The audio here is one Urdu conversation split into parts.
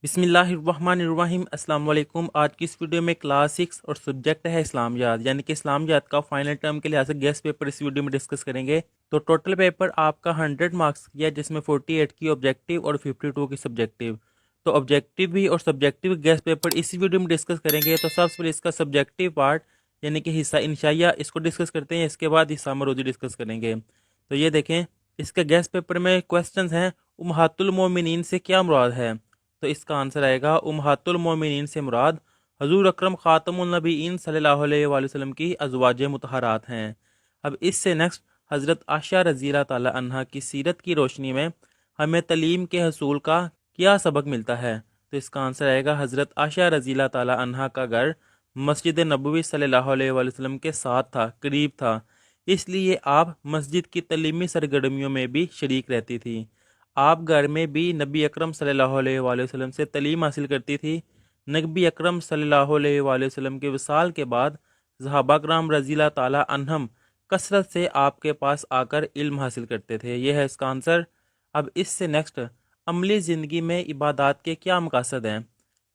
بسم اللہ الرحمن الرحیم۔ السلام علیکم۔ آج کی اس ویڈیو میں کلاس 6 اور سبجیکٹ ہے اسلامیات، یعنی کہ اسلامیات کا فائنل ٹرم کے لحاظ سے گیسٹ پیپر اس ویڈیو میں ڈسکس کریں گے۔ تو ٹوٹل پیپر آپ کا 100 مارکس کی ہے، جس میں 48 کی آبجیکٹیو اور 52 کی سبجیکٹیو۔ تو آبجیکٹیو بھی اور سبجیکٹیو گیسٹ پیپر اسی ویڈیو میں ڈسکس کریں گے۔ تو سب سے پہلے اس کا سبجیکٹیو پارٹ یعنی کہ حصہ انشائیہ، اس کو ڈسکس کرتے ہیں، اس کے بعد حصہ مروزی ڈسکس کریں گے۔ تو یہ دیکھیں، اس کے گیسٹ پیپر میں کویسچنز ہیں، امہات المومنین سے کیا مراد ہے؟ تو اس کا آنسر آئے گا امہات المومنین سے مراد حضور اکرم خاتم النبیین صلی اللہ علیہ وآلہ وسلم کی ازواج مطہرات ہیں۔ اب اس سے نیکسٹ حضرت عائشہ رضی اللہ تعالی عنہ کی سیرت کی روشنی میں ہمیں تعلیم کے حصول کا کیا سبق ملتا ہے؟ تو اس کا آنسر آئے گا حضرت عائشہ رضی اللہ تعالی عنہ کا گھر مسجد نبوی صلی اللہ علیہ وآلہ وسلم کے ساتھ تھا، قریب تھا، اس لیے آپ مسجد کی تعلیمی سرگرمیوں میں بھی شریک رہتی تھی۔ آپ گھر میں بھی نبی اکرم صلی اللہ علیہ وآلہ وسلم سے تعلیم حاصل کرتی تھی۔ نبی اکرم صلی اللہ علیہ وآلہ وسلم کے وصال کے بعد صحابہ کرام رضی اللہ تعالی عنہم کثرت سے آپ کے پاس آ کر علم حاصل کرتے تھے۔ یہ ہے اس کا آنسر۔ اب اس سے نیکسٹ عملی زندگی میں عبادات کے کیا مقاصد ہیں؟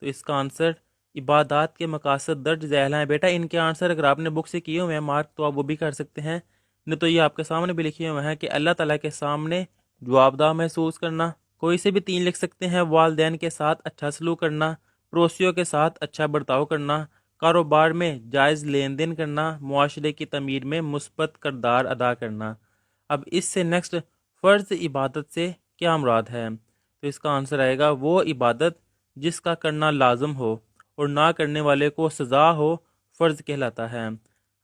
تو اس کا آنسر عبادات کے مقاصد درج ذیل ہیں۔ بیٹا ان کے آنسر اگر آپ نے بک سے کیے ہوئے ہیں مارک تو آپ وہ بھی کر سکتے ہیں، نہیں تو یہ آپ کے سامنے بھی لکھے ہوئے ہیں کہ اللہ تعالیٰ کے سامنے جوابدہ محسوس کرنا، کوئی سے بھی 3 لکھ سکتے ہیں، والدین کے ساتھ اچھا سلوک کرنا، پڑوسیوں کے ساتھ اچھا برتاؤ کرنا، کاروبار میں جائز لین دین کرنا، معاشرے کی تعمیر میں مثبت کردار ادا کرنا۔ اب اس سے نیکسٹ فرض عبادت سے کیا مراد ہے؟ تو اس کا آنسر آئے گا وہ عبادت جس کا کرنا لازم ہو اور نہ کرنے والے کو سزا ہو، فرض کہلاتا ہے۔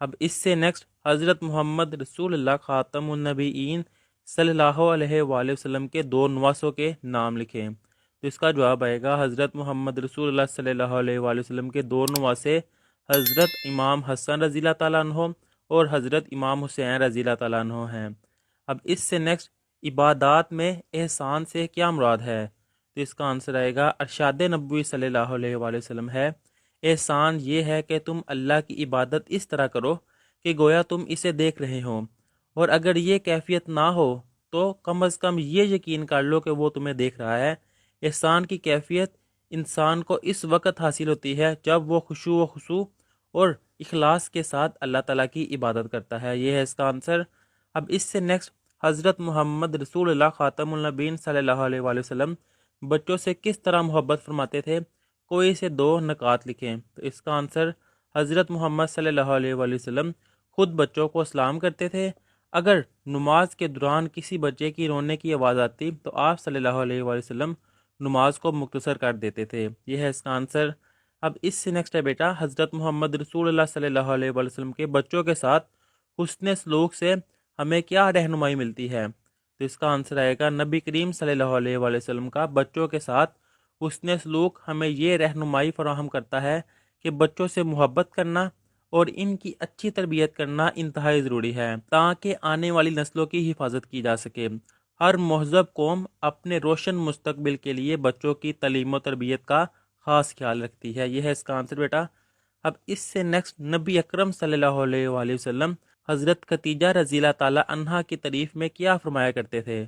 اب اس سے نیکسٹ حضرت محمد رسول اللہ خاتم النبیین صلی اللہ علیہ وآلہ وسلم کے 2 نواسوں کے نام لکھیں۔ تو اس کا جواب آئے گا حضرت محمد رسول اللہ صلی اللہ علیہ وآلہ وسلم کے 2 نواسے حضرت امام حسن رضی اللہ تعالیٰ عنہ اور حضرت امام حسین رضی اللہ تعالیٰ عنہ ہیں۔ اب اس سے نیکسٹ عبادات میں احسان سے کیا مراد ہے؟ تو اس کا آنسر آئے گا ارشاد نبوی صلی اللہ علیہ وآلہ وسلم ہے، احسان یہ ہے کہ تم اللہ کی عبادت اس طرح کرو کہ گویا تم اسے دیکھ رہے ہو، اور اگر یہ کیفیت نہ ہو تو کم از کم یہ یقین کر لو کہ وہ تمہیں دیکھ رہا ہے۔ احسان کی کیفیت انسان کو اس وقت حاصل ہوتی ہے جب وہ خشوع و خضوع اور اخلاص کے ساتھ اللہ تعالیٰ کی عبادت کرتا ہے۔ یہ ہے اس کا آنسر۔ اب اس سے نیکسٹ حضرت محمد رسول اللہ خاتم النبیین صلی اللہ علیہ وآلہ وسلم بچوں سے کس طرح محبت فرماتے تھے؟ کوئی سے 2 نکات لکھیں۔ تو اس کا آنسر حضرت محمد صلی اللہ علیہ وآلہ وسلم خود بچوں کو سلام کرتے تھے۔ اگر نماز کے دوران کسی بچے کی رونے کی آواز آتی تو آپ صلی اللہ علیہ وآلہ وسلم نماز کو مختصر کر دیتے تھے۔ یہ ہے اس کا آنسر۔ اب اس سے نیکسٹ ہے بیٹا حضرت محمد رسول اللہ صلی اللہ علیہ وآلہ وسلم کے بچوں کے ساتھ حسن سلوک سے ہمیں کیا رہنمائی ملتی ہے؟ تو اس کا آنسر آئے گا نبی کریم صلی اللہ علیہ وآلہ وسلم کا بچوں کے ساتھ حسن سلوک ہمیں یہ رہنمائی فراہم کرتا ہے کہ بچوں سے محبت کرنا اور ان کی اچھی تربیت کرنا انتہائی ضروری ہے تاکہ آنے والی نسلوں کی حفاظت کی جا سکے۔ ہر مہذب قوم اپنے روشن مستقبل کے لیے بچوں کی تعلیم و تربیت کا خاص خیال رکھتی ہے۔ یہ ہے اس کا آنسر بیٹا۔ اب اس سے نیکسٹ نبی اکرم صلی اللہ علیہ وآلہ وسلم حضرت خدیجہ رضی اللہ تعالی عنہا کی تعریف میں کیا فرمایا کرتے تھے؟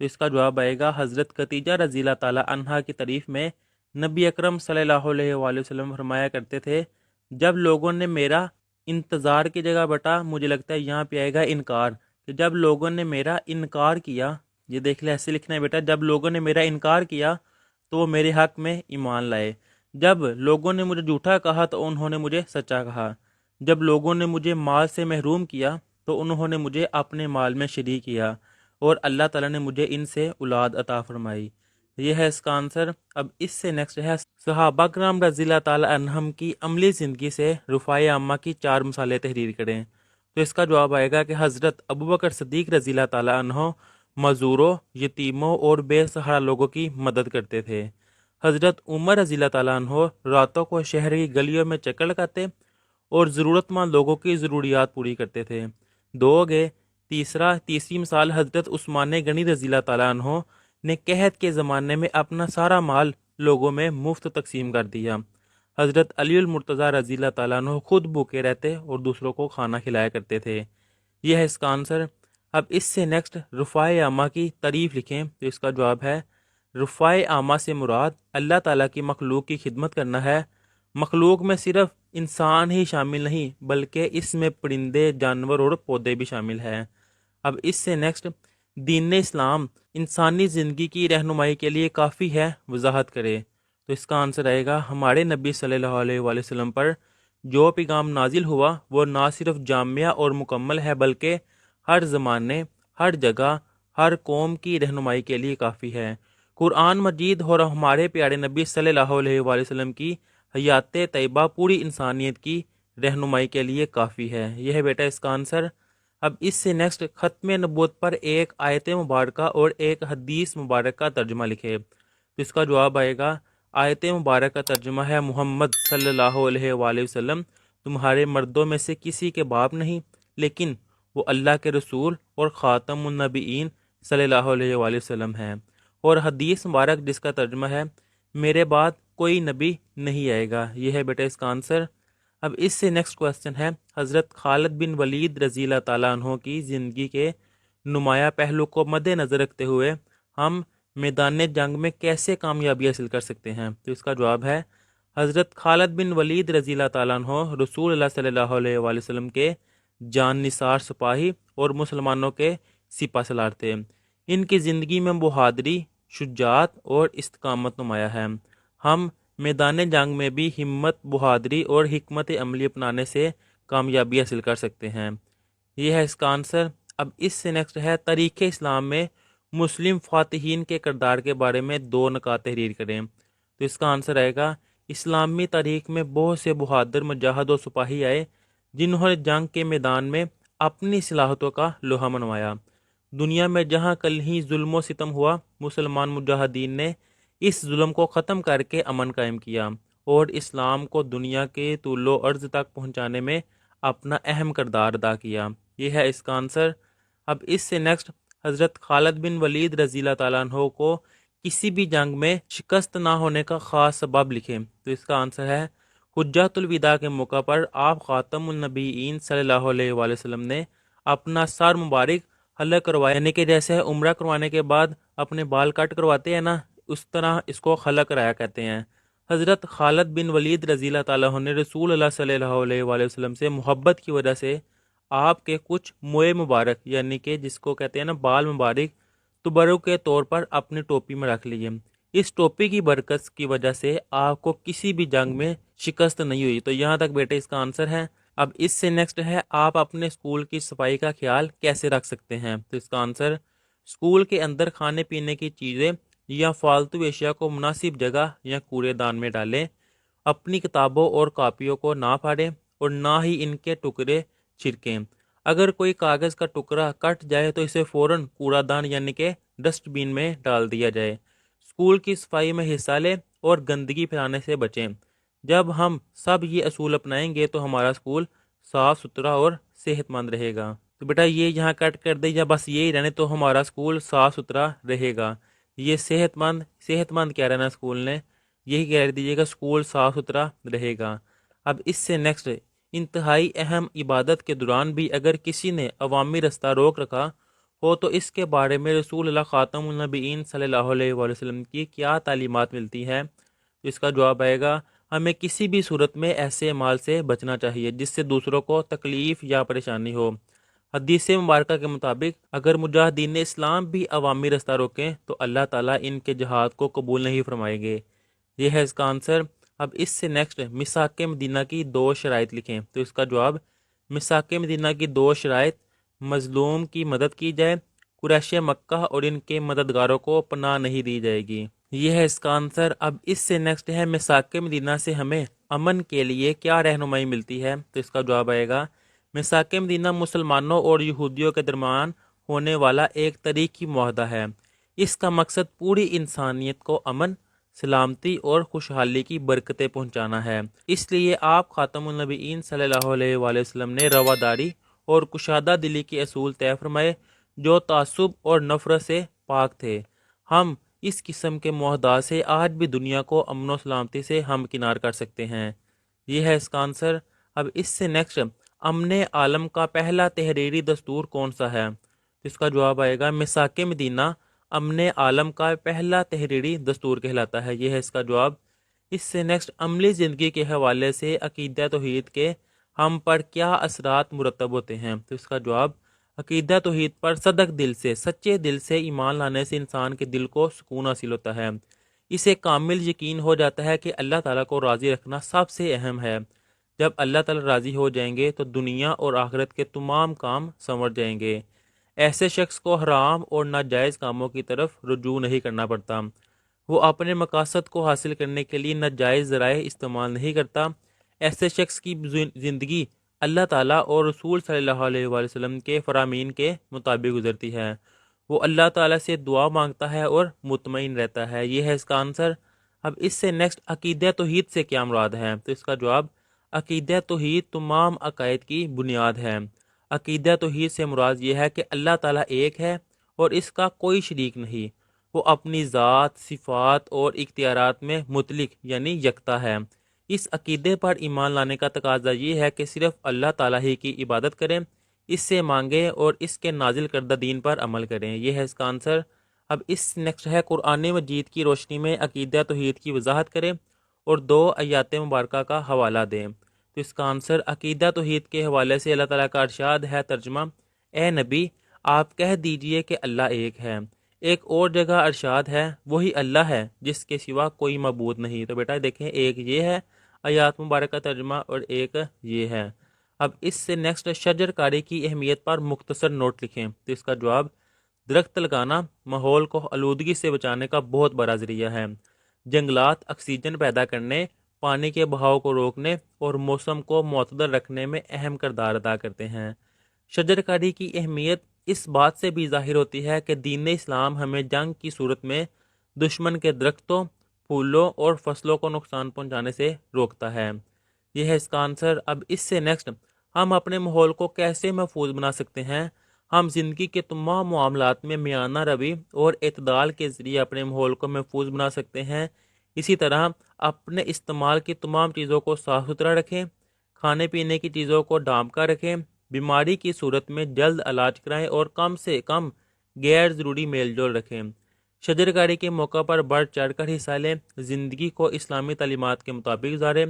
تو اس کا جواب آئے گا حضرت خدیجہ رضی اللہ تعالی عنہا کی تعریف میں نبی اکرم صلی اللہ علیہ وآلہ وسلم فرمایا کرتے تھے، جب لوگوں نے میرا انتظار کی جگہ بیٹا مجھے لگتا ہے یہاں پہ آئے گا انکار، کہ جب لوگوں نے میرا انکار کیا، یہ دیکھ لے ایسے لکھنا ہے بیٹا، جب لوگوں نے میرا انکار کیا تو وہ میرے حق میں ایمان لائے، جب لوگوں نے مجھے جھوٹا کہا تو انہوں نے مجھے سچا کہا، جب لوگوں نے مجھے مال سے محروم کیا تو انہوں نے مجھے اپنے مال میں شریک کیا، اور اللہ تعالیٰ نے مجھے ان سے اولاد عطا فرمائی۔ یہ ہے اس کا آنسر۔ اب اس سے نیکسٹ ہے صحابہ کرام رضی اللہ تعالی عنہم کی عملی زندگی سے رفاع عامہ کی 4 مثالیں تحریر کریں۔ تو اس کا جواب آئے گا کہ حضرت ابوبکر صدیق رضی اللہ تعالی عنہ معذوروں، یتیموں اور بے سہارا لوگوں کی مدد کرتے تھے۔ حضرت عمر رضی اللہ تعالیٰ عنہ راتوں کو شہر کی گلیوں میں چکر لگاتے اور ضرورت مند لوگوں کی ضروریات پوری کرتے تھے۔ تیسری مثال حضرت عثمان غنی رضی اللہ تعالیٰ عنہ نے قحط کے زمانے میں اپنا سارا مال لوگوں میں مفت تقسیم کر دیا۔ حضرت علی المرتضیٰ رضی اللہ تعالیٰ عنہ خود بھوکے رہتے اور دوسروں کو کھانا کھلایا کرتے تھے۔ یہ ہے اس کا آنسر۔ اب اس سے نیکسٹ رفاع عامہ کی تعریف لکھیں۔ تو اس کا جواب ہے رفاع عامہ سے مراد اللہ تعالیٰ کی مخلوق کی خدمت کرنا ہے۔ مخلوق میں صرف انسان ہی شامل نہیں بلکہ اس میں پرندے، جانور اور پودے بھی شامل ہیں۔ اب اس سے نیکسٹ، دین اسلام انسانی زندگی کی رہنمائی کے لیے کافی ہے، وضاحت کرے۔ تو اس کا آنسر آئے گا ہمارے نبی صلی اللہ علیہ وآلہ وسلم پر جو پیغام نازل ہوا وہ نہ صرف جامع اور مکمل ہے بلکہ ہر زمانے، ہر جگہ، ہر قوم کی رہنمائی کے لیے کافی ہے۔ قرآن مجید اور ہمارے پیارے نبی صلی اللہ علیہ وآلہ وسلم کی حیات طیبہ پوری انسانیت کی رہنمائی کے لیے کافی ہے۔ یہ ہے بیٹا اس کا آنسر۔ اب اس سے نیکسٹ، ختم نبوت پر ایک آیت مبارکہ اور ایک حدیث مبارک کا ترجمہ لکھے۔ تو اس کا جواب آئے گا آیت مبارک کا ترجمہ ہے محمد صلی اللہ علیہ وآلہ وسلم تمہارے مردوں میں سے کسی کے باپ نہیں، لیکن وہ اللہ کے رسول اور خاتم النبیین صلی اللہ علیہ وآلہ وسلم ہیں۔ اور حدیث مبارک جس کا ترجمہ ہے میرے بعد کوئی نبی نہیں آئے گا۔ یہ ہے بیٹا اس کا آنسر۔ اب اس سے نیکسٹ کوسچن ہے، حضرت خالد بن ولید رضی اللہ تعالیٰ عنہ کی زندگی کے نمایاں پہلو کو مد نظر رکھتے ہوئے ہم میدان جنگ میں کیسے کامیابی حاصل کر سکتے ہیں؟ تو اس کا جواب ہے حضرت خالد بن ولید رضی اللہ تعالیٰ عنہ رسول اللہ صلی اللہ علیہ وآلہ وسلم کے جان نثار سپاہی اور مسلمانوں کے سپہ سالار تھے۔ ان کی زندگی میں بہادری، شجاعت اور استقامت نمایاں ہے۔ ہم میدان جنگ میں بھی ہمت، بہادری اور حکمت عملی اپنانے سے کامیابی حاصل کر سکتے ہیں۔ یہ ہے اس کا آنسر۔ اب اس سے نیکسٹ ہے، تاریخ اسلام میں مسلم فاتحین کے کردار کے بارے میں 2 نکات تحریر کریں۔ تو اس کا آنسر آئے گا اسلامی تاریخ میں بہت سے بہادر مجاہد و سپاہی آئے جنہوں نے جنگ کے میدان میں اپنی صلاحیتوں کا لوہا منوایا۔ دنیا میں جہاں کل ہی ظلم و ستم ہوا، مسلمان مجاہدین نے اس ظلم کو ختم کر کے امن قائم کیا اور اسلام کو دنیا کے طول و عرض تک پہنچانے میں اپنا اہم کردار ادا کیا۔ یہ ہے اس کا آنسر۔ اب اس سے نیکسٹ، حضرت خالد بن ولید رضی اللہ تعالیٰ عنہ کو کسی بھی جنگ میں شکست نہ ہونے کا خاص سبب لکھیں۔ تو اس کا آنسر ہے حجۃ الوداع کے موقع پر آپ خاتم النبیین صلی اللہ علیہ وآلہ وسلم نے اپنا سر مبارک حلق کروایا، یعنی کہ جیسے عمرہ کروانے کے بعد اپنے بال کٹ کرواتے ہیں نا، اس طرح اس کو حلق کرایا کہتے ہیں۔ حضرت خالد بن ولید رضی اللہ تعالیٰ عنہ نے رسول اللہ صلی اللہ علیہ وآلہ وسلم سے محبت کی وجہ سے آپ کے کچھ موئے مبارک، یعنی کہ جس کو کہتے ہیں نا بال مبارک، تبرک کے طور پر اپنی ٹوپی میں رکھ لیے۔ اس ٹوپی کی برکت کی وجہ سے آپ کو کسی بھی جنگ میں شکست نہیں ہوئی۔ تو یہاں تک بیٹے اس کا آنسر ہے۔ اب اس سے نیکسٹ ہے، آپ اپنے اسکول کی صفائی کا خیال کیسے رکھ سکتے ہیں؟ تو اس کا آنسر، اسکول کے اندر کھانے پینے کی چیزیں یا فالتو اشیاء کو مناسب جگہ یا کوڑے دان میں ڈالیں، اپنی کتابوں اور کاپیوں کو نہ پھاڑیں اور نہ ہی ان کے ٹکڑے چھڑکیں۔ اگر کوئی کاغذ کا ٹکڑا کٹ جائے تو اسے فوراً کوڑا دان یعنی کہ ڈسٹ بین میں ڈال دیا جائے۔ اسکول کی صفائی میں حصہ لیں اور گندگی پھیلانے سے بچیں۔ جب ہم سب یہ اصول اپنائیں گے تو ہمارا اسکول صاف ستھرا اور صحت مند رہے گا۔ تو بیٹا یہ یہاں کٹ کر دے یا بس یہی رہنے تو ہمارا اسکول صاف ستھرا رہے گا۔ یہ صحت مند کیا رہنا اسکول نے، یہی کہہ دیجیے گا اسکول صاف ستھرا رہے گا۔ اب اس سے نیکسٹ، انتہائی اہم عبادت کے دوران بھی اگر کسی نے عوامی رستہ روک رکھا ہو تو اس کے بارے میں رسول اللہ خاتم النبیین صلی اللہ علیہ وآلہ وسلم کی کیا تعلیمات ملتی ہیں؟ تو اس کا جواب آئے گا ہمیں کسی بھی صورت میں ایسے اعمال سے بچنا چاہیے جس سے دوسروں کو تکلیف یا پریشانی ہو۔ حدیث مبارکہ کے مطابق اگر مجاہدین اسلام بھی عوامی رستہ روکیں تو اللہ تعالیٰ ان کے جہاد کو قبول نہیں فرمائیں گے۔ یہ ہے اس کا آنسر۔ اب اس سے نیکسٹ، میثاق مدینہ کی 2 شرائط لکھیں۔ تو اس کا جواب، میثاق مدینہ کی 2 شرائط، مظلوم کی مدد کی جائے، قریش مکہ اور ان کے مددگاروں کو پناہ نہیں دی جائے گی۔ یہ ہے اس کا آنسر۔ اب اس سے نیکسٹ ہے، میثاق مدینہ سے ہمیں امن کے لیے کیا رہنمائی ملتی ہے؟ تو اس کا جواب آئے گا میثاق مدینہ مسلمانوں اور یہودیوں کے درمیان ہونے والا ایک تاریخی معاہدہ ہے۔ اس کا مقصد پوری انسانیت کو امن، سلامتی اور خوشحالی کی برکتیں پہنچانا ہے۔ اس لیے آپ خاتم النبیین صلی اللہ علیہ وآلہ وسلم نے رواداری اور کشادہ دلی کے اصول طے فرمائے جو تعصب اور نفرت سے پاک تھے۔ ہم اس قسم کے معاہدات سے آج بھی دنیا کو امن و سلامتی سے ہمکنار کر سکتے ہیں۔ یہ ہے اس کا آنسر۔ اب اس سے نیکسٹ، امن عالم کا پہلا تحریری دستور کون سا ہے؟ اس کا جواب آئے گا میثاق مدینہ امن عالم کا پہلا تحریری دستور کہلاتا ہے؟ یہ ہے اس کا جواب۔ اس سے نیکسٹ، عملی زندگی کے حوالے سے عقیدہ توحید کے ہم پر کیا اثرات مرتب ہوتے ہیں؟ تو اس کا جواب، عقیدہ توحید پر صدق دل سے، سچے دل سے ایمان لانے سے انسان کے دل کو سکون حاصل ہوتا ہے۔ اسے کامل یقین ہو جاتا ہے کہ اللہ تعالیٰ کو راضی رکھنا سب سے اہم ہے۔ جب اللہ تعالیٰ راضی ہو جائیں گے تو دنیا اور آخرت کے تمام کام سنور جائیں گے۔ ایسے شخص کو حرام اور ناجائز کاموں کی طرف رجوع نہیں کرنا پڑتا۔ وہ اپنے مقاصد کو حاصل کرنے کے لیے ناجائز ذرائع استعمال نہیں کرتا۔ ایسے شخص کی زندگی اللہ تعالیٰ اور رسول صلی اللہ علیہ وآلہ وسلم کے فرامین کے مطابق گزرتی ہے۔ وہ اللہ تعالیٰ سے دعا مانگتا ہے اور مطمئن رہتا ہے۔ یہ ہے اس کا آنسر۔ اب اس سے نیکسٹ، عقیدہ توحید سے کیا مراد ہے؟ تو اس کا جواب، عقیدہ توحید تمام عقائد کی بنیاد ہے۔ عقیدہ توحید سے مراد یہ ہے کہ اللہ تعالیٰ ایک ہے اور اس کا کوئی شریک نہیں۔ وہ اپنی ذات، صفات اور اختیارات میں مطلق یعنی یکتا ہے۔ اس عقیدے پر ایمان لانے کا تقاضا یہ ہے کہ صرف اللہ تعالیٰ ہی کی عبادت کریں، اس سے مانگیں اور اس کے نازل کردہ دین پر عمل کریں۔ یہ ہے اس کا آنسر۔ اب اس نیکسٹ ہے، قرآن مجید کی روشنی میں عقیدہ توحید کی وضاحت کریں اور 2 آیات مبارکہ کا حوالہ دیں۔ تو اس کا آنسر، عقیدہ توحید کے حوالے سے اللہ تعالیٰ کا ارشاد ہے، ترجمہ، اے نبی آپ کہہ دیجئے کہ اللہ ایک ہے۔ ایک اور جگہ ارشاد ہے، وہی اللہ ہے جس کے سوا کوئی معبود نہیں۔ تو بیٹا دیکھیں، ایک یہ ہے آیات مبارکہ ترجمہ اور ایک یہ ہے۔ اب اس سے نیکسٹ، شجر کاری کی اہمیت پر مختصر نوٹ لکھیں۔ تو اس کا جواب، درخت لگانا ماحول کو آلودگی سے بچانے کا بہت بڑا ذریعہ ہے۔ جنگلات آکسیجن پیدا کرنے، پانی کے بہاؤ کو روکنے اور موسم کو معتدل رکھنے میں اہم کردار ادا کرتے ہیں۔ شجر کاری کی اہمیت اس بات سے بھی ظاہر ہوتی ہے کہ دین اسلام ہمیں جنگ کی صورت میں دشمن کے درختوں، پھولوں اور فصلوں کو نقصان پہنچانے سے روکتا ہے۔ یہ ہے اس کا آنسر۔ اب اس سے نیکسٹ، ہم اپنے ماحول کو کیسے محفوظ بنا سکتے ہیں؟ ہم زندگی کے تمام معاملات میں میانہ روی اور اعتدال کے ذریعے اپنے ماحول کو محفوظ بنا سکتے ہیں۔ اسی طرح اپنے استعمال کی تمام چیزوں کو صاف ستھرا رکھیں، کھانے پینے کی چیزوں کو ڈھانپ کر رکھیں، بیماری کی صورت میں جلد علاج کرائیں اور کم سے کم غیر ضروری میل جول رکھیں۔ شجر کاری کے موقع پر بڑھ چڑھ کر حصہ لیں، زندگی کو اسلامی تعلیمات کے مطابق گزاریں۔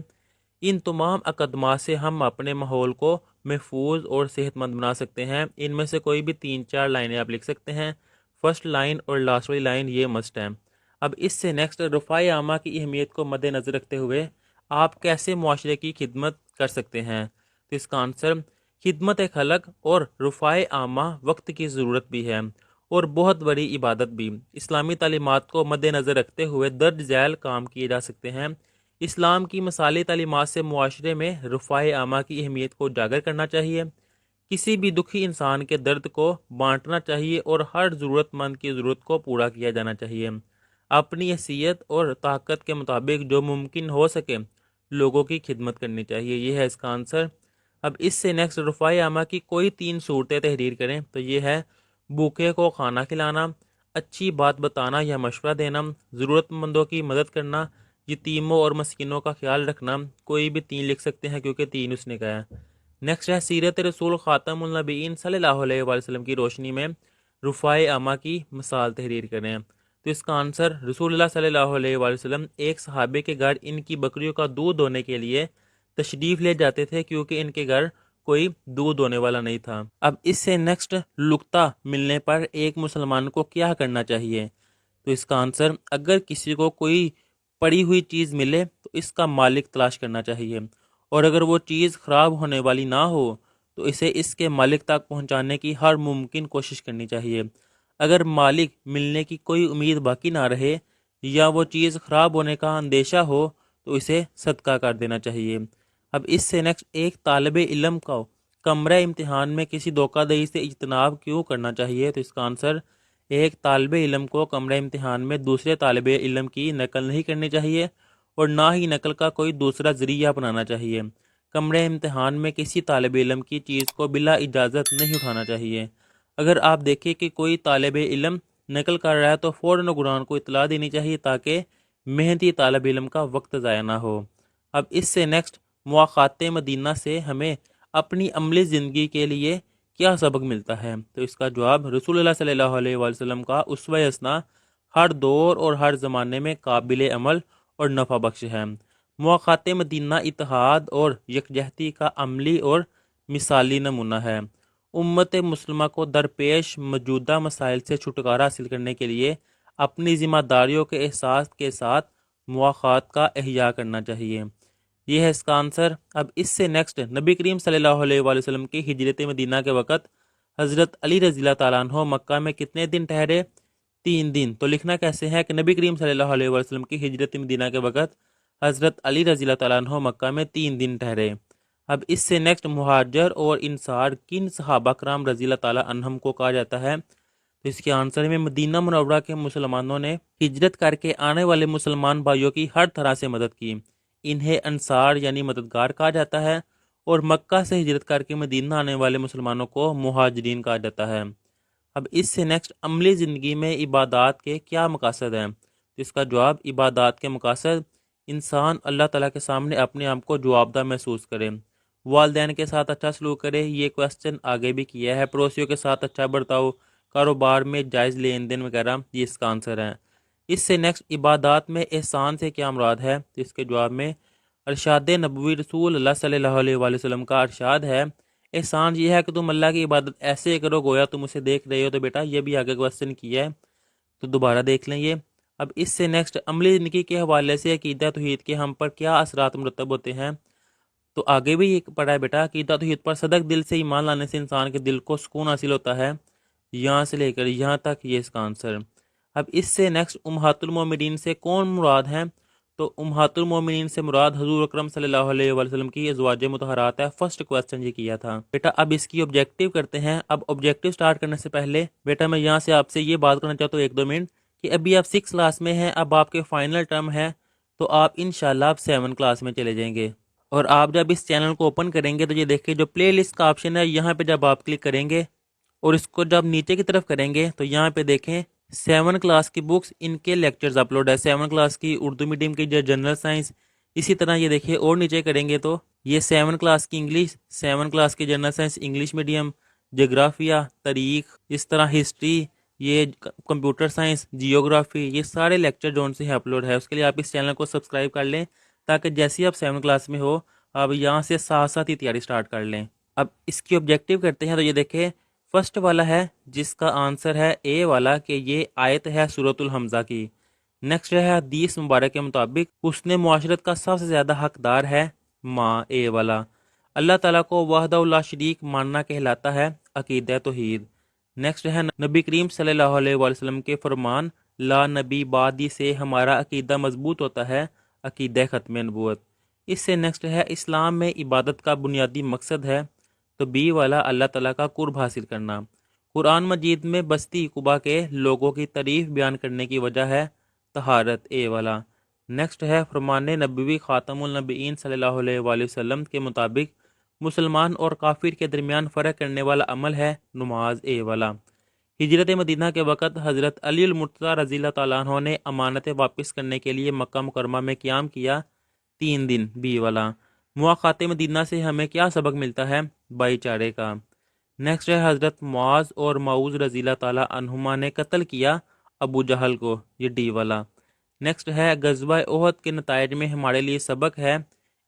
ان تمام اقدامات سے ہم اپنے ماحول کو محفوظ اور صحت مند بنا سکتے ہیں۔ ان میں سے کوئی بھی 3-4 لائنیں آپ لکھ سکتے ہیں۔ فرسٹ لائن اور لاسٹ والی لائن یہ مسٹ ہے۔ اب اس سے نیکسٹ، رفاع عامہ کی اہمیت کو مد نظر رکھتے ہوئے آپ کیسے معاشرے کی خدمت کر سکتے ہیں؟ تو اس کا آنسر، خدمت خلق اور رفاع عامہ وقت کی ضرورت بھی ہے اور بہت بڑی عبادت بھی۔ اسلامی تعلیمات کو مد نظر رکھتے ہوئے درج ذیل کام کیے جا سکتے ہیں۔ اسلام کی مثالی تعلیمات سے معاشرے میں رفاع عامہ کی اہمیت کو اجاگر کرنا چاہیے۔ کسی بھی دکھی انسان کے درد کو بانٹنا چاہیے اور ہر ضرورت مند کی ضرورت کو پورا کیا جانا چاہیے۔ اپنی حیثیت اور طاقت کے مطابق جو ممکن ہو سکے لوگوں کی خدمت کرنی چاہیے۔ یہ ہے اس کا آنسر۔ اب اس سے نیکسٹ، رفاع عامہ کی کوئی 3 صورتیں تحریر کریں۔ تو یہ ہے، بھوکے کو کھانا کھلانا، اچھی بات بتانا یا مشورہ دینا، ضرورت مندوں کی مدد کرنا، یتیموں اور مسکینوں کا خیال رکھنا۔ کوئی بھی 3 لکھ سکتے ہیں کیونکہ 3 اس نے کہا ہے۔ نیکسٹ ہے، سیرت رسول خاتم النبیین صلی اللہ علیہ وآلہ وسلم کی روشنی میں رفاع عامہ کی مثال تحریر کریں۔ تو اس کا آنسر، رسول اللہ صلی اللہ علیہ وآلہ وسلم ایک صحابے کے گھر ان کی بکریوں کا دودھ دونے کے لیے تشریف لے جاتے تھے کیونکہ ان کے گھر کوئی دودھ دونے والا نہیں تھا۔ اب اس سے نیکسٹ، لقطہ ملنے پر ایک مسلمان کو کیا کرنا چاہیے؟ تو اس کا آنسر، اگر کسی کو کوئی پڑی ہوئی چیز ملے تو اس کا مالک تلاش کرنا چاہیے، اور اگر وہ چیز خراب ہونے والی نہ ہو تو اسے اس کے مالک تک پہنچانے کی ہر ممکن کوشش کرنی چاہیے۔ اگر مالک ملنے کی کوئی امید باقی نہ رہے یا وہ چیز خراب ہونے کا اندیشہ ہو تو اسے صدقہ کر دینا چاہیے۔ اب اس سے نیکسٹ، ایک طالب علم کو کمرہ امتحان میں کسی دھوکہ دہی سے اجتناب کیوں کرنا چاہیے؟ تو اس کا آنسر، ایک طالب علم کو کمرہ امتحان میں دوسرے طالب علم کی نقل نہیں کرنی چاہیے اور نہ ہی نقل کا کوئی دوسرا ذریعہ بنانا چاہیے۔ کمرہ امتحان میں کسی طالب علم کی چیز کو بلا اجازت نہیں اٹھانا چاہیے۔ اگر آپ دیکھیں کہ کوئی طالب علم نقل کر رہا ہے تو فوراً نگران کو اطلاع دینی چاہیے تاکہ محنتی طالب علم کا وقت ضائع نہ ہو۔ اب اس سے نیکسٹ، مواقعات مدینہ سے ہمیں اپنی عملی زندگی کے لیے کیا سبق ملتا ہے؟ تو اس کا جواب رسول اللہ صلی اللہ علیہ وسلم کا اسوہ حسنہ ہر دور اور ہر زمانے میں قابل عمل اور نفع بخش ہے۔ مواقعات مدینہ اتحاد اور یکجہتی کا عملی اور مثالی نمونہ ہے۔ امت مسلمہ کو درپیش موجودہ مسائل سے چھٹکارا حاصل کرنے کے لیے اپنی ذمہ داریوں کے احساس کے ساتھ مواقعات کا احیاء کرنا چاہیے۔ یہ ہے اس کا آنسر۔ اب اس سے نیکسٹ، نبی کریم صلی اللہ علیہ وآلہ وسلم کی ہجرت مدینہ کے وقت حضرت علی رضی اللہ تعالیٰ عنہ مکہ میں کتنے دن ٹھہرے؟ 3 دن۔ تو لکھنا کیسے ہے کہ نبی کریم صلی اللہ علیہ وآلہ وسلم کی ہجرت مدینہ کے وقت حضرت علی رضی اللہ تعالیٰ عنہ مکہ میں 3 دن ٹھہرے۔ اب اس سے نیکسٹ، مہاجر اور انصار کن صحابہ کرام رضی اللہ تعالیٰ عنہم کو کہا جاتا ہے؟ تو اس کے آنسر میں مدینہ منورہ کے مسلمانوں نے ہجرت کر کے آنے والے مسلمان بھائیوں کی ہر طرح سے مدد کی، انہیں انصار یعنی مددگار کہا جاتا ہے، اور مکہ سے ہجرت کر کے مدینہ آنے والے مسلمانوں کو مہاجرین کہا جاتا ہے۔ اب اس سے نیکسٹ، عملی زندگی میں عبادات کے کیا مقاصد ہیں؟ تو اس کا جواب، عبادات کے مقاصد، انسان اللہ تعالیٰ کے سامنے اپنے آپ کو جوابدہ محسوس کرے، والدین کے ساتھ اچھا سلوک کرے، یہ کویسچن آگے بھی کیا ہے، پڑوسیوں کے ساتھ اچھا برتاؤ، کاروبار میں جائز لین دین وغیرہ، یہ اس کا آنسر ہے۔ اس سے نیکسٹ، عبادات میں احسان سے کیا مراد ہے؟ تو اس کے جواب میں ارشاد نبوی رسول اللہ صلی اللہ علیہ وآلہ وسلم کا ارشاد ہے، احسان یہ ہے کہ تم اللہ کی عبادت ایسے کرو گویا تم اسے دیکھ رہے ہو۔ تو بیٹا یہ بھی آگے کویسچن کیا ہے، تو دوبارہ دیکھ لیں یہ۔ اب اس سے نیکسٹ، عملی زندگی کے حوالے سے عقیدہ توحید کے ہم پر کیا اثرات مرتب ہوتے ہیں؟ تو آگے بھی یہ پڑھا ہے بیٹا، عقیدہ توحید پر صدق دل سے ایمان لانے سے انسان کے دل کو سکون حاصل ہوتا ہے، یہاں سے لے کر یہاں تک، یہ اس کا آنسر۔ اب اس سے نیکسٹ، امہات المومنین سے کون مراد ہیں؟ تو امہات المومنین سے مراد حضور اکرم صلی اللہ علیہ وآلہ وسلم کی ازواج مطہرات ہے۔ فرسٹ کویسچن یہ کیا تھا بیٹا۔ اب اس کی آبجیکٹیو کرتے ہیں۔ اب آبجیکٹیو سٹارٹ کرنے سے پہلے بیٹا میں یہاں سے آپ سے یہ بات کرنا چاہتا ہوں 1-2 منٹ، کہ ابھی آپ 6 کلاس میں ہیں، اب آپ کے فائنل ٹرم ہے، تو آپ انشاءاللہ آپ 7 کلاس میں چلے جائیں گے۔ اور آپ جب اس چینل کو اوپن کریں گے تو یہ دیکھیں جو پلے لسٹ کا آپشن ہے، یہاں پہ جب آپ کلک کریں گے اور اس کو جب نیچے کی طرف کریں گے تو یہاں پہ دیکھیں 7 کلاس کی بکس، ان کے لیکچرز اپلوڈ ہے، 7 کلاس کی اردو میڈیم کی جو جنرل سائنس، اسی طرح یہ دیکھیں اور نیچے کریں گے تو یہ 7 کلاس کی انگلش، 7 کلاس کی جنرل سائنس انگلش میڈیم، جغرافیہ، تاریخ، اس طرح ہسٹری، یہ کمپیوٹر سائنس، جیوگرافی، یہ سارے لیکچر جو ان سے اپلوڈ ہے۔ اس کے لیے آپ اس چینل کو سبسکرائب کر لیں تاکہ جیسے ہی آپ 7 کلاس میں ہو آپ یہاں سے ساتھ ساتھ ہی تیاری سٹارٹ کر لیں۔ اب اس کی آبجیکٹیو کرتے ہیں، تو یہ دیکھیں فرسٹ والا ہے جس کا آنسر ہے اے والا، کہ یہ آیت ہے سورۃ الحمزہ کی۔ نیکسٹ ہے حدیث مبارک کے مطابق حسن معاشرت کا سب سے زیادہ حقدار ہے ماں، اے والا۔ اللہ تعالیٰ کو وحدہ لا شریک ماننا کہلاتا ہے عقیدہ توحید۔ نیکسٹ ہے نبی کریم صلی اللہ علیہ وآلہ وسلم کے فرمان لا نبی بعدی سے ہمارا عقیدہ مضبوط ہوتا ہے عقیدہ ختم نبوت۔ اس سے نیکسٹ ہے اسلام میں عبادت کا بنیادی مقصد ہے، تو بی والا اللہ تعالیٰ کا قرب حاصل کرنا۔ قرآن مجید میں بستی قبا کے لوگوں کی تعریف بیان کرنے کی وجہ ہے طہارت، اے والا۔ نیکسٹ ہے فرمان نبوی خاتم النبیین صلی اللہ علیہ وآلہ وسلم کے مطابق مسلمان اور کافر کے درمیان فرق کرنے والا عمل ہے نماز، اے والا۔ ہجرت مدینہ کے وقت حضرت علی المرتضیٰ رضی اللہ تعالیٰ عنہ نے امانتیں واپس کرنے کے لیے مکہ مکرمہ میں قیام کیا 3 دن، بی والا۔ مواقعات مدینہ سے ہمیں کیا سبق ملتا ہے؟ بھائی چارے کا۔ نیکسٹ ہے حضرت معاذ اور معوذ رضی اللہ تعالیٰ عنہما نے قتل کیا ابو جہل کو، یہ ڈی والا۔ نیکسٹ ہے غزوہ احد کے نتائج میں ہمارے لیے سبق ہے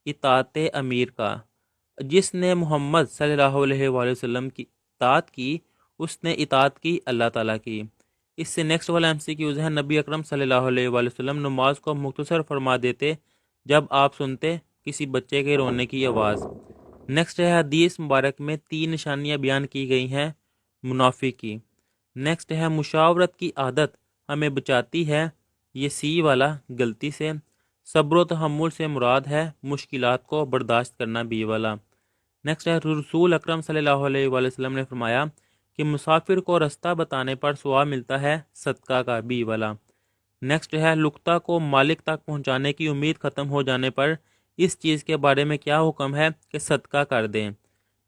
اطاعت امیر کا، جس نے محمد صلی اللہ علیہ وآلہ وسلم کی اطاعت کی اس نے اطاعت کی اللہ تعالیٰ کی۔ اس سے نیکسٹ والا MCQز ہے نبی اکرم صلی اللہ علیہ وآلہ وسلم نماز کو مختصر فرما دیتے جب آپ سنتے کسی بچے کے رونے کی آواز۔ نیکسٹ ہے حدیث مبارک میں 3 نشانیاں بیان کی گئی ہیں منافق کی۔ نیکسٹ ہے مشاورت کی عادت ہمیں بچاتی ہے، یہ سی والا غلطی سے۔ صبر و تحمل سے مراد ہے مشکلات کو برداشت کرنا، بی والا۔ نیکسٹ ہے رسول اکرم صلی اللہ علیہ وآلہ وسلم نے فرمایا کہ مسافر کو رستہ بتانے پر ثواب ملتا ہے صدقہ کا، بی والا۔ نیکسٹ ہے لقطہ کو مالک تک پہنچانے کی امید ختم ہو جانے پر اس چیز کے بارے میں کیا حکم ہے کہ صدقہ کر دیں۔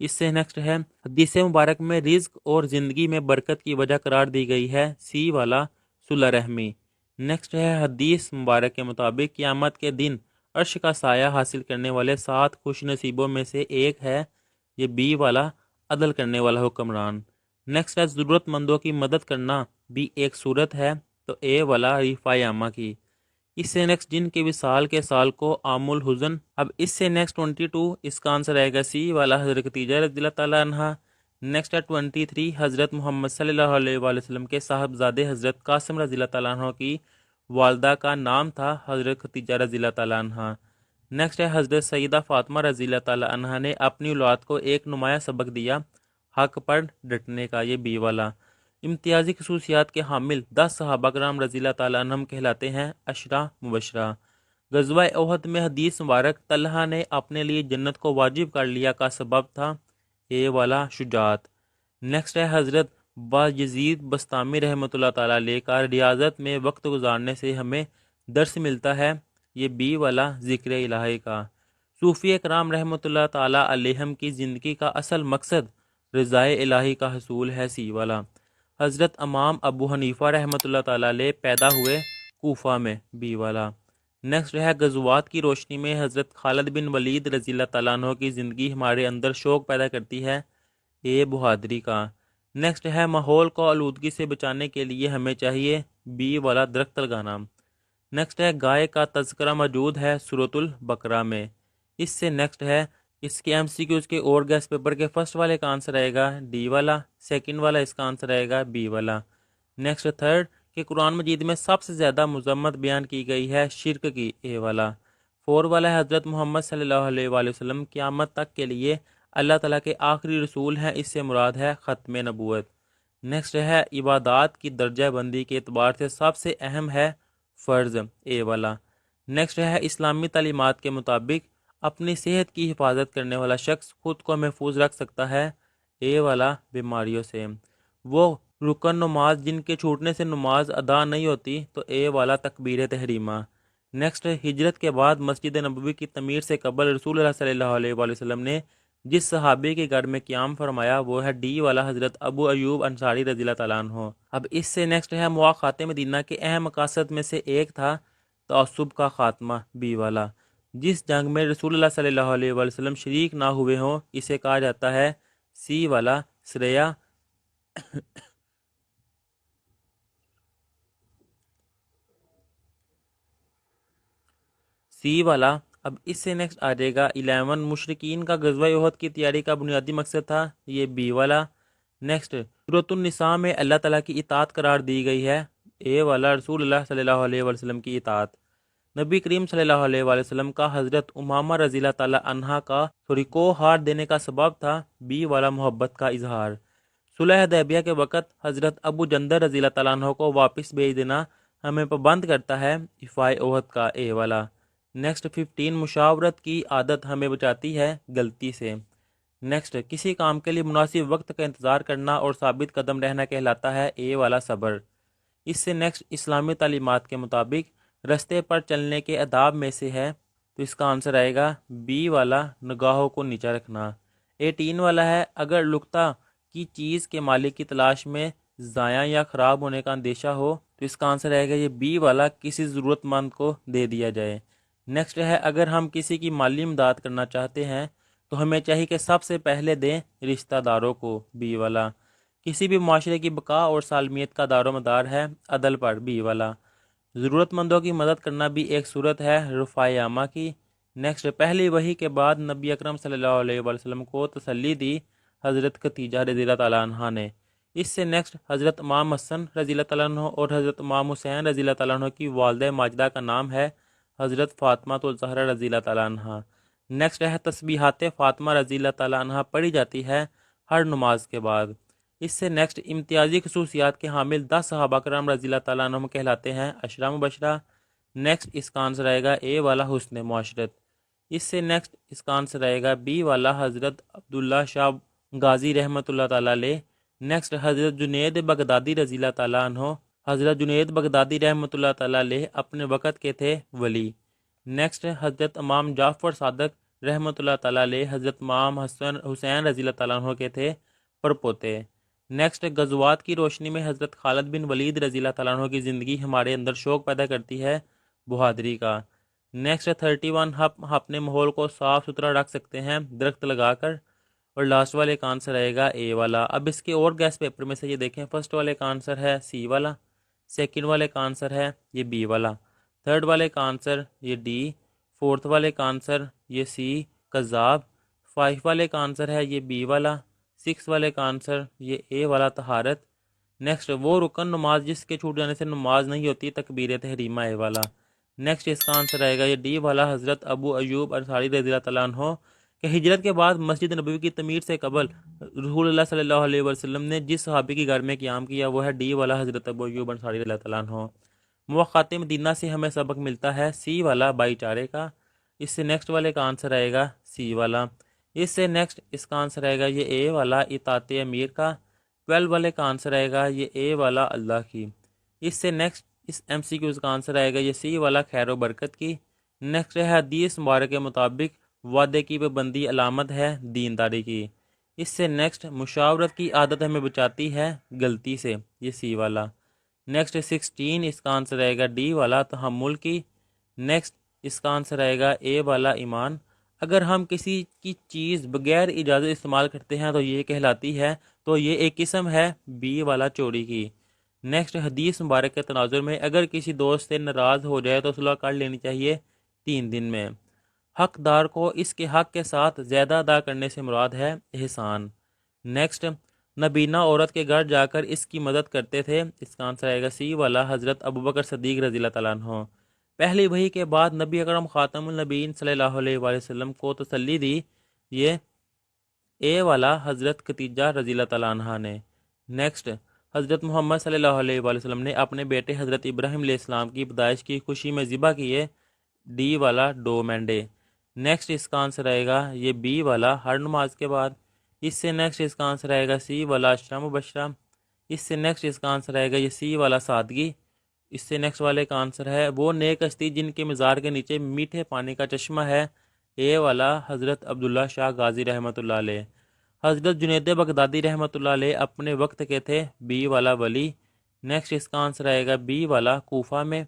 اس سے نیکسٹ ہے حدیث مبارک میں رزق اور زندگی میں برکت کی وجہ قرار دی گئی ہے، سی والا صلہ رحمی۔ نیکسٹ ہے حدیث مبارک کے مطابق قیامت کے دن عرش کا سایہ حاصل کرنے والے 7 خوش نصیبوں میں سے ایک ہے، یہ بی والا عدل کرنے والا حکمران۔ نیکسٹ ہے ضرورت مندوں کی مدد کرنا بھی ایک صورت ہے، تو اے والا رفاع عامہ کی۔ اس سے نیکسٹ جن کے وصال کے سال کو عام الحزن، اب اس سے نیکسٹ 22 اس کا آنسر آئے گا سی والا حضرت خدیجہ رضی اللہ تعالیٰ عنہ۔ نیکسٹ ہے 23 حضرت محمد صلی اللہ علیہ وآلہ وسلم کے صاحبزادے حضرت قاسم رضی اللہ تعالیٰ عنہ کی والدہ کا نام تھا حضرت خدیجہ رضی اللہ تعالیٰ عنہ۔ نیکسٹ ہے حضرت سیدہ فاطمہ رضی اللہ تعالیٰ عنہ نے اپنی اولاد کو ایک نمایاں سبق دیا حق پر ڈٹنے کا، یہ بی والا۔ امتیازی خصوصیات کے حامل 10 صحابہ کرام رضی اللہ تعالیٰ عنہم کہلاتے ہیں عشرہ مبشرہ۔ غزوہ احد میں حدیث مبارک طلحہ نے اپنے لیے جنت کو واجب کر لیا کا سبب تھا، اے والا شجاعت۔ نیکسٹ ہے حضرت باجزید بستامی رحمۃ اللہ تعالیٰ علیہ کا ریاضت میں وقت گزارنے سے ہمیں درس ملتا ہے، یہ بی والا ذکر الہی کا۔ صوفی اکرام رحمۃ اللہ تعالیٰ علیہم کی زندگی کا اصل مقصد رضائے الہی کا حصول ہے، سی والا۔ حضرت امام ابو حنیفہ رحمۃ اللہ تعالیٰ علیہ پیدا ہوئے کوفہ میں، بی والا۔ نیکسٹ ہے غزوات کی روشنی میں حضرت خالد بن ولید رضی اللہ تعالیٰ عنہ کی زندگی ہمارے اندر شوق پیدا کرتی ہے، اے بہادری کا۔ نیکسٹ ہے ماحول کو آلودگی سے بچانے کے لیے ہمیں چاہیے، بی والا درخت لگانا۔ نیکسٹ ہے گائے کا تذکرہ موجود ہے سورۃ البقرہ میں۔ اس سے نیکسٹ ہے اس کے MCQs کے اور گیس پیپر کے فرسٹ والے کا آنسر آئے گا ڈی والا، سیکنڈ والا اس کا آنسر آئے گا بی والا۔ نیکسٹ تھرڈ کہ قرآن مجید میں سب سے زیادہ مذمت بیان کی گئی ہے شرک کی، اے والا۔ فور والا ہے حضرت محمد صلی اللہ علیہ وآلہ وسلم قیامت تک کے لیے اللہ تعالیٰ کے آخری رسول ہیں، اس سے مراد ہے ختم نبوت۔ نیکسٹ ہے عبادات کی درجہ بندی کے اعتبار سے سب سے اہم ہے فرض، اے والا۔ نیکسٹ ہے اسلامی تعلیمات کے مطابق اپنی صحت کی حفاظت کرنے والا شخص خود کو محفوظ رکھ سکتا ہے، اے والا بیماریوں سے۔ وہ رکن نماز جن کے چھوٹنے سے نماز ادا نہیں ہوتی، تو اے والا تکبیر تحریمہ۔ نیکسٹ ہجرت کے بعد مسجد نبوی کی تعمیر سے قبل رسول اللہ صلی اللہ علیہ وآلہ وسلم نے جس صحابی کے گھر میں قیام فرمایا وہ ہے ڈی والا حضرت ابو ایوب انصاری رضی اللہ تعالیٰ عنہ۔ اب اس سے نیکسٹ ہے مواخات مدینہ کے اہم مقاصد میں سے ایک تھا تعصب کا خاتمہ، بی والا۔ جس جنگ میں رسول اللہ صلی اللہ علیہ وآلہ وسلم شریک نہ ہوئے ہوں اسے کہا جاتا ہے، سی والا سریا۔ سی والا۔ اب اس سے نیکسٹ آ جائے گا 11 مشرکین کا غزوہ احد کی تیاری کا بنیادی مقصد تھا، یہ بی والا۔ نیکسٹ سورۃ النساء میں اللہ تعالیٰ کی اطاعت قرار دی گئی ہے، اے والا رسول اللہ صلی اللہ علیہ وآلہ وسلم کی اطاعت۔ نبی کریم صلی اللہ علیہ وآلہ وسلم کا حضرت امامہ رضی اللہ تعالیٰ عنہ کا کو ہار دینے کا سبب تھا، بی والا محبت کا اظہار۔ صلح حدیبیہ کے وقت حضرت ابو جندر رضی اللہ تعالیٰ عنہ کو واپس بھیج دینا ہمیں پابند کرتا ہے، دفاع احد کا، اے والا۔ نیکسٹ 15 مشاورت کی عادت ہمیں بچاتی ہے غلطی سے۔ نیکسٹ کسی کام کے لیے مناسب وقت کا انتظار کرنا اور ثابت قدم رہنا کہلاتا ہے، اے والا صبر۔ اس سے نیکسٹ اسلامی تعلیمات کے مطابق رستے پر چلنے کے آداب میں سے ہے، تو اس کا آنسر آئے گا بی والا نگاہوں کو نیچا رکھنا۔ 18 والا ہے اگر لقطہ کی چیز کے مالک کی تلاش میں ضائع یا خراب ہونے کا اندیشہ ہو تو اس کا آنسر آئے گا یہ بی والا کسی ضرورت مند کو دے دیا جائے۔ نیکسٹ ہے اگر ہم کسی کی مالی امداد کرنا چاہتے ہیں تو ہمیں چاہیے کہ سب سے پہلے دیں رشتہ داروں کو، بی والا۔ کسی بھی معاشرے کی بقا اور سالمیت کا دار و مدار ہے عدل پر، بی والا۔ ضرورت مندوں کی مدد کرنا بھی ایک صورت ہے رفاع عامہ کی۔ نیکسٹ پہلی وحی کے بعد نبی اکرم صلی اللہ علیہ وآلہ وسلم کو تسلی دی حضرت خدیجہ رضی اللہ تعالیٰ عنہ نے۔ اس سے نیکسٹ حضرت امام حسن رضی اللہ تعالیٰ عنہ اور حضرت امام حسین رضی اللہ تعالیٰ عنہ کی والدہ ماجدہ کا نام ہے حضرت فاطمہ الزہرا رضی اللہ تعالیٰ عنہ۔ نیکسٹ ہے تسبیحات فاطمہ رضی اللہ تعالیٰ عنہ پڑھی جاتی ہے ہر نماز کے بعد۔ اس سے نیکسٹ امتیازی خصوصیات کے حامل 10 صحابہ کرام رضی اللہ تعالیٰ عنہ کہلاتے ہیں عشرہ مبشرہ۔ نیکسٹ اس کا آنسر آئے گا اے والا حسن معاشرت۔ اس سے نیکسٹ اس کا آنسر آئے گا بی والا حضرت عبداللہ شاہ غازی رحمۃ اللہ تعالیٰ علیہ۔ نیکسٹ حضرت جنید بغدادی رضی اللہ تعالیٰ عنہ۔ حضرت جنید بغدادی رحمۃ اللہ تعالیٰ علیہ اپنے وقت کے تھے ولی۔ نیکسٹ حضرت امام جعفر صادق رحمۃ اللہ تعالیٰ علیہ حضرت امام حسین رضی اللہ تعالیٰ عنہ کے تھے پرپوتے۔ نیکسٹ غزوات کی روشنی میں حضرت خالد بن ولید رضی اللہ تعالیٰ عنہ کی زندگی ہمارے اندر شوق پیدا کرتی ہے بہادری کا۔ نیکسٹ 31 ہم اپنے ماحول کو صاف ستھرا رکھ سکتے ہیں درخت لگا کر۔ اور لاسٹ والے کا آنسر آئے گا اے والا۔ اب اس کے اور گیس پیپر میں سے یہ دیکھیں، فرسٹ والے کا آنسر ہے سی والا، سیکنڈ والے کا آنسر ہے یہ بی والا، تھرڈ والے کا آنسر یہ ڈی، فورتھ والے کا آنسر یہ سی کذاب، فائیو والے کا آنسر ہے یہ بی والا، سکس والے کا آنسر یہ اے والا طہارت۔ نیکسٹ وہ رکن نماز جس کے چھوٹ جانے سے نماز نہیں ہوتی، تکبیر تحریمہ اے والا۔ نیکسٹ اس کا آنسر آئے گا یہ ڈی والا، حضرت ابو ایوب انصاری رضی اللہ تعالیٰ عنہ کہ ہجرت کے بعد مسجد نبوی کی تعمیر سے قبل رسول اللہ صلی اللہ علیہ وسلم نے جس صحابی کی گھر میں قیام کیا وہ ہے ڈی والا، حضرت ابو ایوب انصاری رضی اللہ تعالیٰ عنہ۔ موقعات مدینہ سے ہمیں سبق ملتا ہے سی والا بھائی چارے کا۔ اس سے نیکسٹ والے کا آنسر آئے گا سی والا۔ اس سے نیکسٹ اس کا آنسر آئے گا یہ اے والا، اطاعت امیر کا۔ 12 والے کا آنسر آئے گا یہ اے والا، اللہ کی۔ اس سے نیکسٹ اس ایم سی کیوز کا آنسر آئے گا یہ سی والا، خیر و برکت کی۔ نیکسٹ ہے حدیث مبارک کے مطابق وعدے کی پابندی علامت ہے دینداری کی۔ اس سے نیکسٹ مشاورت کی عادت ہمیں بچاتی ہے غلطی سے، یہ سی والا۔ نیکسٹ 16 اس کا آنسر آئے گا ڈی والا، تحمل کی۔ نیکسٹ اس کا آنسر آئے گا اے والا، ایمان۔ اگر ہم کسی کی چیز بغیر اجازت استعمال کرتے ہیں تو یہ کہلاتی ہے، تو یہ ایک قسم ہے بی والا، چوری کی۔ نیکسٹ حدیث مبارک کے تناظر میں اگر کسی دوست سے ناراض ہو جائے تو صلح کر لینی چاہیے 3 دن میں۔ حقدار کو اس کے حق کے ساتھ زیادہ ادا کرنے سے مراد ہے احسان۔ نیکسٹ نبینا عورت کے گھر جا کر اس کی مدد کرتے تھے، اس کا آنسر آئے گا سی والا، حضرت ابوبکر صدیق رضی اللہ تعالیٰ عنہ۔ پہلی وحی کے بعد نبی اکرم خاتم النبیین صلی اللہ علیہ وآلہ وسلم کو تسلی دی، یہ اے والا، حضرت خدیجہ رضی اللہ تعالیٰ عنہ نے۔ نیکسٹ حضرت محمد صلی اللہ علیہ وآلہ وسلم نے اپنے بیٹے حضرت ابراہیم علیہ السلام کی پیدائش کی خوشی میں ذبح کیے، ڈی والا، 2 مینڈے۔ نیکسٹ اس کا آنسر آئے گا یہ بی والا، ہر نماز کے بعد۔ اس سے نیکسٹ اس کا آنسر آئے گا سی والا، شم و بشرہ۔ اس سے نیکسٹ اس کا آنسر آئے گا یہ سی والا، سادگی۔ اس سے نیکسٹ والے کا آنسر ہے وہ نیک ہستی جن کے مزار کے نیچے میٹھے پانی کا چشمہ ہے، اے والا، حضرت عبداللہ شاہ غازی رحمۃ اللہ علیہ۔ حضرت جنید بغدادی رحمۃ اللہ علیہ اپنے وقت کے تھے، بی والا، ولی۔ نیکسٹ اس کا آنسر آئے گا بی والا، کوفہ میں۔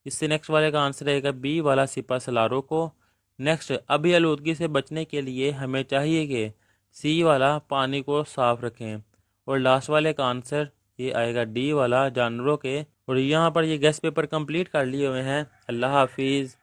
اس سے نیکسٹ والے کا آنسر آئے گا بی والا، سپہ سالاروں کو۔ نیکسٹ ابھی آلودگی سے بچنے کے لیے ہمیں چاہیے کہ سی والا، پانی کو صاف رکھیں۔ اور لاسٹ والے کا آنسر یہ آئے گا ڈی والا، جانوروں کے۔ اور یہاں پر یہ گیسٹ پیپر کمپلیٹ کر لیے ہوئے ہیں۔ اللہ حافظ۔